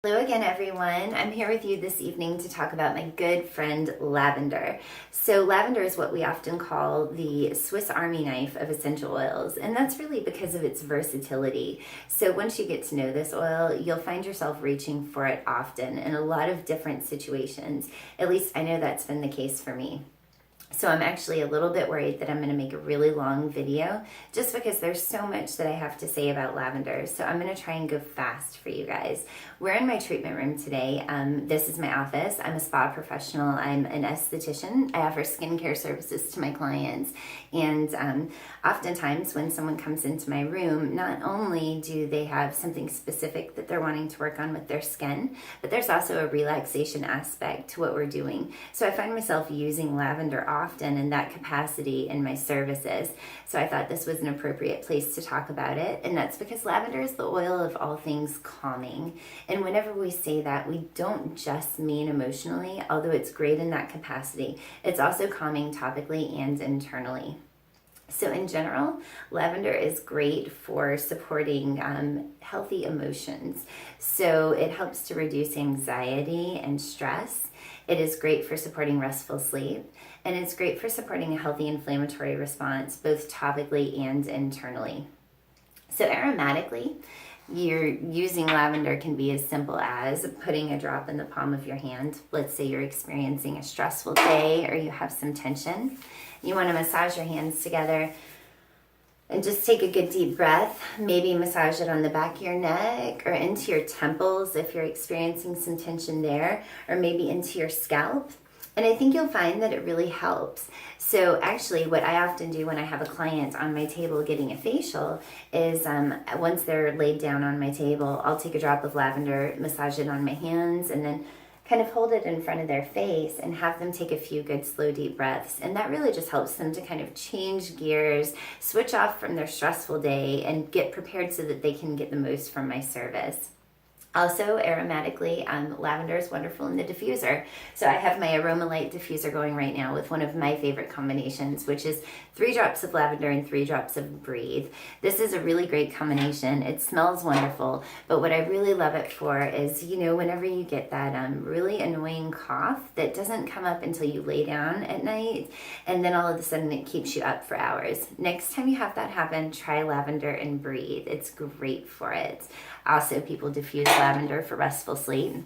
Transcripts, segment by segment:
Hello again, everyone. I'm here with you this evening to talk about my good friend Lavender. So lavender is what we often call the Swiss Army knife of essential oils, and that's really because of its versatility. So once you get to know this oil, you'll find yourself reaching for it often in a lot of different situations. At least I know that's been the case for me. So I'm actually a little bit worried that I'm going to make a really long video just because there's so much that I have to say about lavender. So I'm going to try and go fast for you guys. We're in my treatment room today. This is my office. I'm a spa professional. I'm an esthetician. I offer skincare services to my clients. And oftentimes when someone comes into my room, not only do they have something specific that they're wanting to work on with their skin, but there's also a relaxation aspect to what we're doing. So I find myself using lavender often in that capacity in my services. So I thought this was an appropriate place to talk about it. And that's because lavender is the oil of all things calming. And whenever we say that, we don't just mean emotionally, although it's great in that capacity. It's also calming topically and internally. So in general, lavender is great for supporting healthy emotions. So it helps to reduce anxiety and stress. It is great for supporting restful sleep. And it's great for supporting a healthy inflammatory response, both topically and internally. So aromatically, you're using lavender can be as simple as putting a drop in the palm of your hand. Let's say you're experiencing a stressful day or you have some tension. You want to massage your hands together and just take a good deep breath. Maybe massage it on the back of your neck or into your temples if you're experiencing some tension there, or maybe into your scalp. And I think you'll find that it really helps. So actually what I often do when I have a client on my table getting a facial is once they're laid down on my table, I'll take a drop of lavender, massage it on my hands, and then kind of hold it in front of their face and have them take a few good slow deep breaths. And that really just helps them to kind of change gears, switch off from their stressful day, and get prepared so that they can get the most from my service. Also, aromatically, lavender is wonderful in the diffuser. So I have my Aroma Light diffuser going right now with one of my favorite combinations, which is 3 drops of lavender and 3 drops of Breathe. This is a really great combination. It smells wonderful, but what I really love it for is, whenever you get that really annoying cough that doesn't come up until you lay down at night, and then all of a sudden it keeps you up for hours. Next time you have that happen, try lavender and Breathe. It's great for it. Also, people diffuse lavender for restful sleep.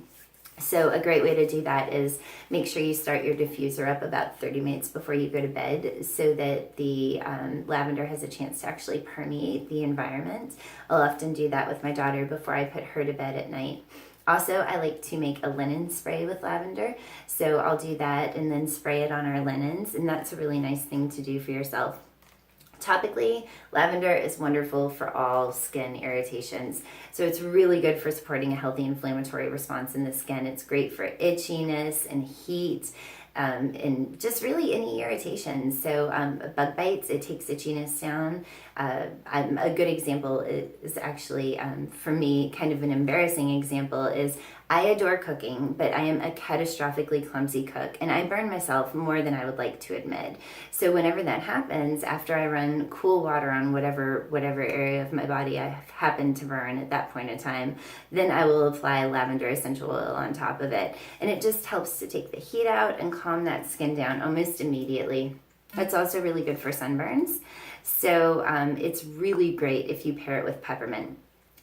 So a great way to do that is make sure you start your diffuser up about 30 minutes before you go to bed so that the lavender has a chance to actually permeate the environment. I'll often do that with my daughter before I put her to bed at night. Also, I like to make a linen spray with lavender. So I'll do that and then spray it on our linens, and that's a really nice thing to do for yourself. Topically, lavender is wonderful for all skin irritations. So it's really good for supporting a healthy inflammatory response in the skin. It's great for itchiness and heat. And just really any irritation. So bug bites, it takes itchiness down. A good example is actually, for me, kind of an embarrassing example is I adore cooking, but I am a catastrophically clumsy cook, and I burn myself more than I would like to admit. So whenever that happens, after I run cool water on whatever area of my body I happen to burn at that point in time, then I will apply lavender essential oil on top of it. And it just helps to take the heat out and calm that skin down almost immediately. It's also really good for sunburns. So it's really great if you pair it with peppermint.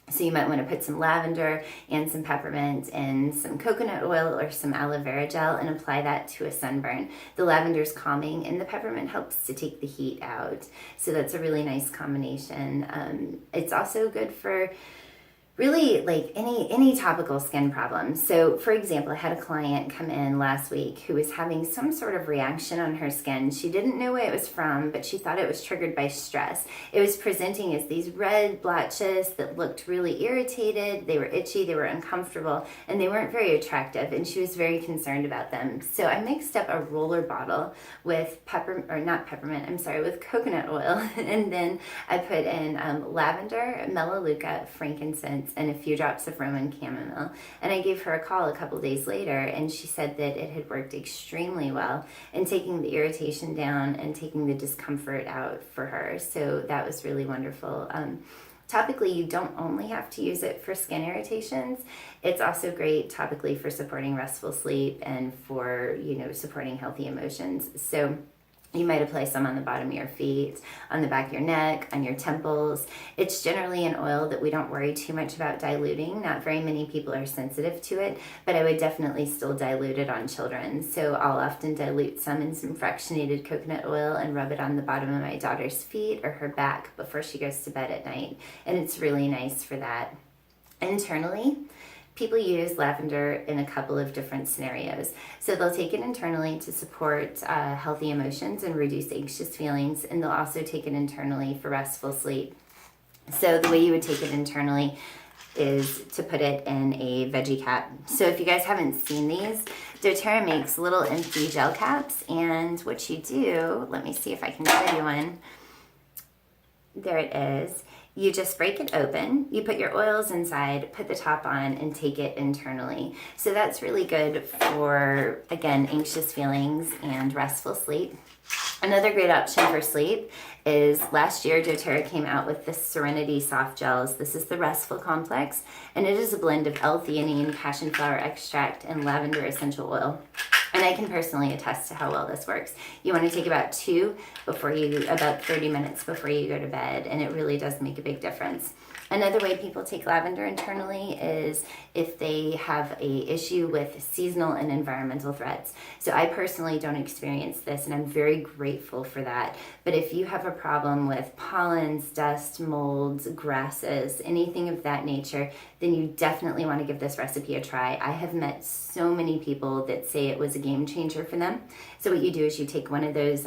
So you might want to put some lavender and some peppermint and some coconut oil or some aloe vera gel and apply that to a sunburn. The lavender's calming and the peppermint helps to take the heat out. So that's a really nice combination. It's also good for really like any topical skin problem. So for example, I had a client come in last week who was having some sort of reaction on her skin. She didn't know where it was from, but she thought it was triggered by stress. It was presenting as these red blotches that looked really irritated. They were itchy, they were uncomfortable, and they weren't very attractive, and she was very concerned about them. So I mixed up a roller bottle with with coconut oil, and then I put in lavender, melaleuca, frankincense, and a few drops of Roman chamomile. And I gave her a call a couple days later, and she said that it had worked extremely well in taking the irritation down and taking the discomfort out for her. So that was really wonderful. Topically, you don't only have to use it for skin irritations. It's also great topically for supporting restful sleep and for, supporting healthy emotions. So you might apply some on the bottom of your feet, on the back of your neck, on your temples. It's generally an oil that we don't worry too much about diluting. Not very many people are sensitive to it, but I would definitely still dilute it on children. So I'll often dilute some in some fractionated coconut oil and rub it on the bottom of my daughter's feet or her back before she goes to bed at night. And it's really nice for that. Internally, people use lavender in a couple of different scenarios. So they'll take it internally to support healthy emotions and reduce anxious feelings, and they'll also take it internally for restful sleep. So the way you would take it internally is to put it in a veggie cap. So if you guys haven't seen these, doTERRA makes little empty gel caps, and what you do, let me see if I can show you one. There it is. You just break it open, you put your oils inside, put the top on, and take it internally. So that's really good for, again, anxious feelings and restful sleep. Another great option for sleep is last year doTERRA came out with the Serenity Soft Gels. This is the Restful Complex, and it is a blend of L-theanine, passion flower extract, and lavender essential oil. And I can personally attest to how well this works. You want to take about 30 minutes before you go to bed, and it really does make a big difference. Another way people take lavender internally is if they have a issue with seasonal and environmental threats. So I personally don't experience this, and I'm very grateful for that. But if you have a problem with pollens, dust, molds, grasses, anything of that nature, then you definitely want to give this recipe a try. I have met so many people that say it was a game changer for them. So what you do is you take one of those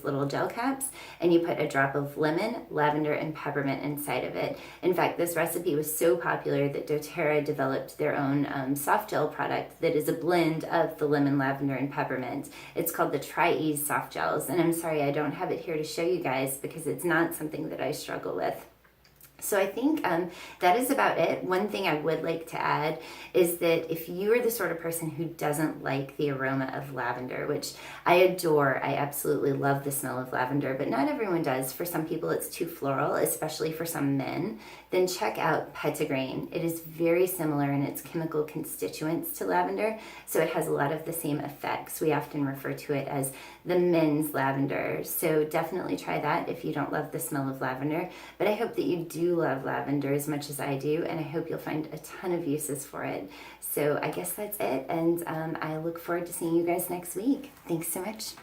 little gel caps, and you put a drop of lemon, lavender, and peppermint inside of it. In fact, this recipe was so popular that doTERRA developed their own soft gel product that is a blend of the lemon, lavender, and peppermint. It's called the Tri-Ease Soft Gels, and I'm sorry I don't have it here to show you guys because it's not something that I struggle with. So I think that is about it. One thing I would like to add is that if you are the sort of person who doesn't like the aroma of lavender, which I adore, I absolutely love the smell of lavender, but not everyone does. For some people it's too floral, especially for some men, then check out petitgrain. It is very similar in its chemical constituents to lavender, so it has a lot of the same effects. We often refer to it as the men's lavender. So definitely try that if you don't love the smell of lavender. But I hope that you do love lavender as much as I do, and I hope you'll find a ton of uses for it. So I guess that's it, and I look forward to seeing you guys next week. Thanks so much.